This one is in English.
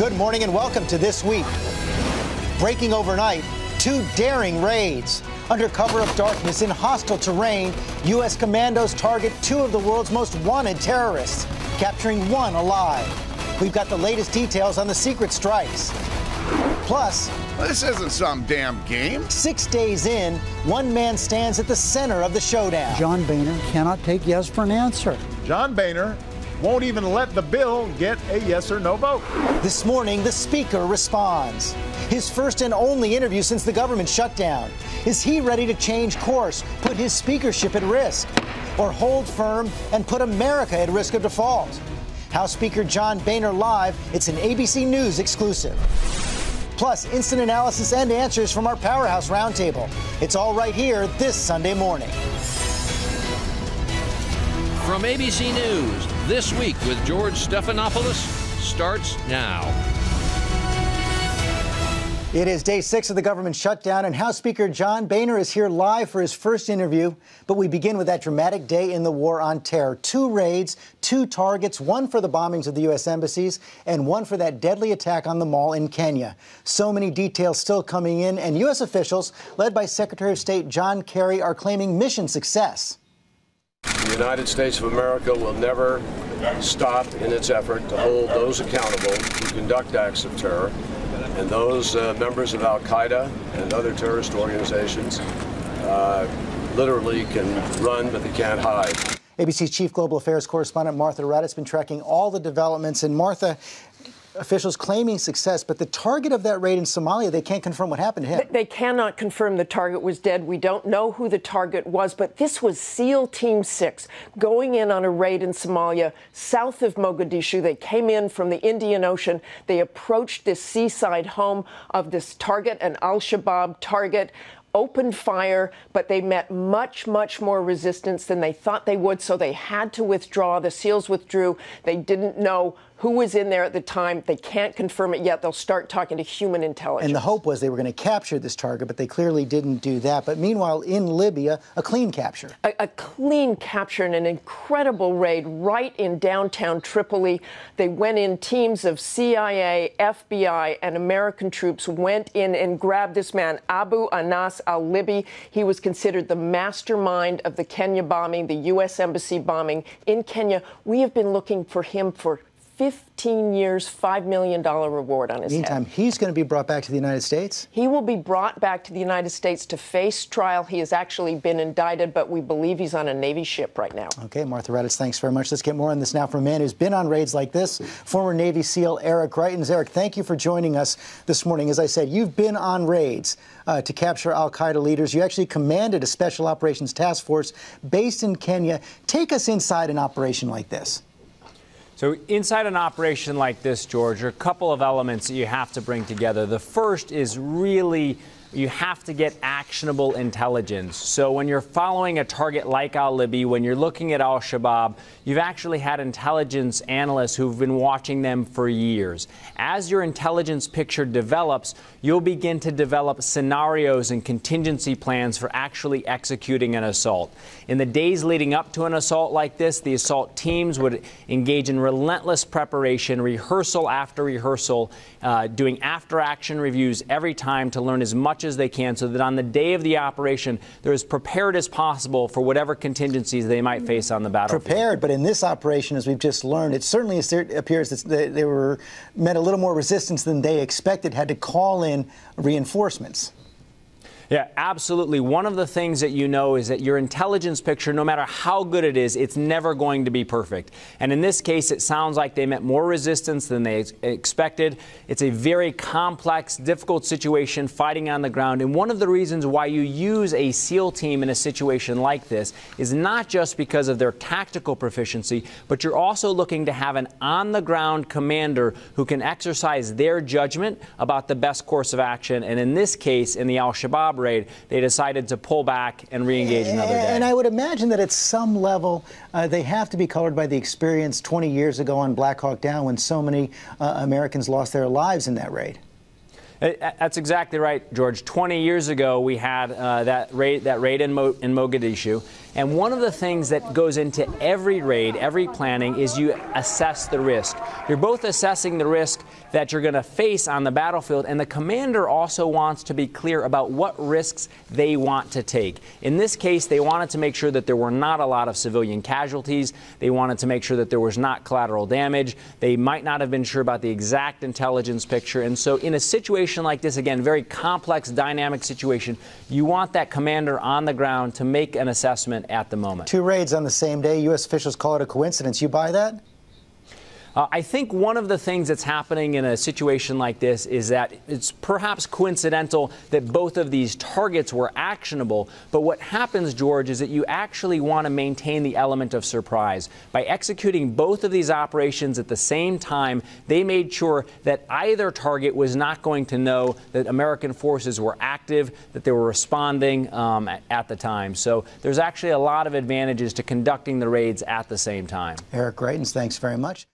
Good morning and welcome to This Week. Breaking overnight, 2 daring raids. Under cover of darkness in hostile terrain, U.S. commandos target 2 of the world's most wanted terrorists, capturing 1 alive. We've got the latest details on the secret strikes. Plus, this isn't some damn game. 6 days in, one man stands at the center of the showdown. John Boehner cannot take yes for an answer. John Boehner won't even let the bill get a yes or no vote. This morning, the Speaker responds. His first and only interview since the government shutdown. Is he ready to change course, put his speakership at risk, or hold firm and put America at risk of default? House Speaker John Boehner live. It's an ABC News exclusive. Plus, instant analysis and answers from our Powerhouse Roundtable. It's all right here this Sunday morning. From ABC News, This Week with George Stephanopoulos starts now. It is day 6 of the government shutdown, and House Speaker John Boehner is here live for his first interview. But we begin with that dramatic day in the war on terror. 2 raids, 2 targets, 1 for the bombings of the U.S. embassies and 1 for that deadly attack on the mall in Kenya. So many details still coming in, and U.S. officials, led by Secretary of State John Kerry, are claiming mission success. The United States of America will never stop in its effort to hold those accountable who conduct acts of terror, and those members of Al-Qaeda and other terrorist organizations literally can run, but they can't hide. ABC's Chief Global Affairs Correspondent Martha Raddatz has been tracking all the developments. And Martha, officials claiming success, but the target of that raid in Somalia, they can't confirm what happened to him. They cannot confirm the target was dead. We don't know who the target was, but this was SEAL Team 6 going in on a raid in Somalia, south of Mogadishu. They came in from the Indian Ocean. They approached this seaside home of this target, an al-Shabaab target, opened fire, but they met much, much more resistance than they thought they would, so they had to withdraw. The SEALs withdrew. They didn't know who was in there at the time. They can't confirm it yet. They'll start talking to human intelligence. And the hope was they were going to capture this target, but they clearly didn't do that. But meanwhile, in Libya, a clean capture. A clean capture and an incredible raid right in downtown Tripoli. They went in, teams of CIA, FBI, and American troops went in and grabbed this man, Abu Anas al-Libi. He was considered the mastermind of the Kenya bombing, the U.S. Embassy bombing in Kenya. We have been looking for him for 15 years, $5 million reward on his Meantime, head. he's going to be brought back to the United States? He will be brought back to the United States to face trial. He has actually been indicted, but we believe he's on a Navy ship right now. Okay, Martha Raddatz, thanks very much. Let's get more on this now from a man who's been on raids like this, former Navy SEAL Eric Greitens. Eric, thank you for joining us this morning. As I said, you've been on raids to capture al-Qaeda leaders. You actually commanded a special operations task force based in Kenya. Take us inside an operation like this. So inside an operation like this, George, there are a couple of elements that you have to bring together. The first is really you have to get actionable intelligence. So when you're following a target like al-Libi, when you're looking at al-Shabaab, you've actually had intelligence analysts who've been watching them for years. As your intelligence picture develops, you'll begin to develop scenarios and contingency plans for actually executing an assault. In the days leading up to an assault like this, the assault teams would engage in relentless preparation, rehearsal after rehearsal, doing after-action reviews every time to learn as much as they can so that on the day of the operation, they're as prepared as possible for whatever contingencies they might face on the battlefield. Prepared, but in this operation, as we've just learned, it certainly appears that they met a little more resistance than they expected, had to call in reinforcements. Yeah, absolutely. One of the things that you know is that your intelligence picture, no matter how good it is, it's never going to be perfect. And in this case, it sounds like they met more resistance than they expected. It's a very complex, difficult situation fighting on the ground. And one of the reasons why you use a SEAL team in a situation like this is not just because of their tactical proficiency, but you're also looking to have an on-the-ground commander who can exercise their judgment about the best course of action. And in this case, in the al-Shabaab raid, they decided to pull back and re-engage another day. And I would imagine that at some level, they have to be colored by the experience 20 years ago on Black Hawk Down when so many Americans lost their lives in that raid. That's exactly right, George. 20 years ago, we had that raid in Mogadishu. And one of the things that goes into every raid, every planning, is you assess the risk. You're both assessing the risk that you're going to face on the battlefield, and the commander also wants to be clear about what risks they want to take. In this case, they wanted to make sure that there were not a lot of civilian casualties. They wanted to make sure that there was not collateral damage. They might not have been sure about the exact intelligence picture. And so in a situation like this, again, very complex, dynamic situation, you want that commander on the ground to make an assessment at the moment. 2 raids on the same day. U.S. officials call it a coincidence. You buy that? I think one of the things that's happening in a situation like this is that it's perhaps coincidental that both of these targets were actionable. But what happens, George, is that you actually want to maintain the element of surprise. By executing both of these operations at the same time, they made sure that either target was not going to know that American forces were active, that they were responding at the time. So there's actually a lot of advantages to conducting the raids at the same time. Eric Greitens, thanks very much.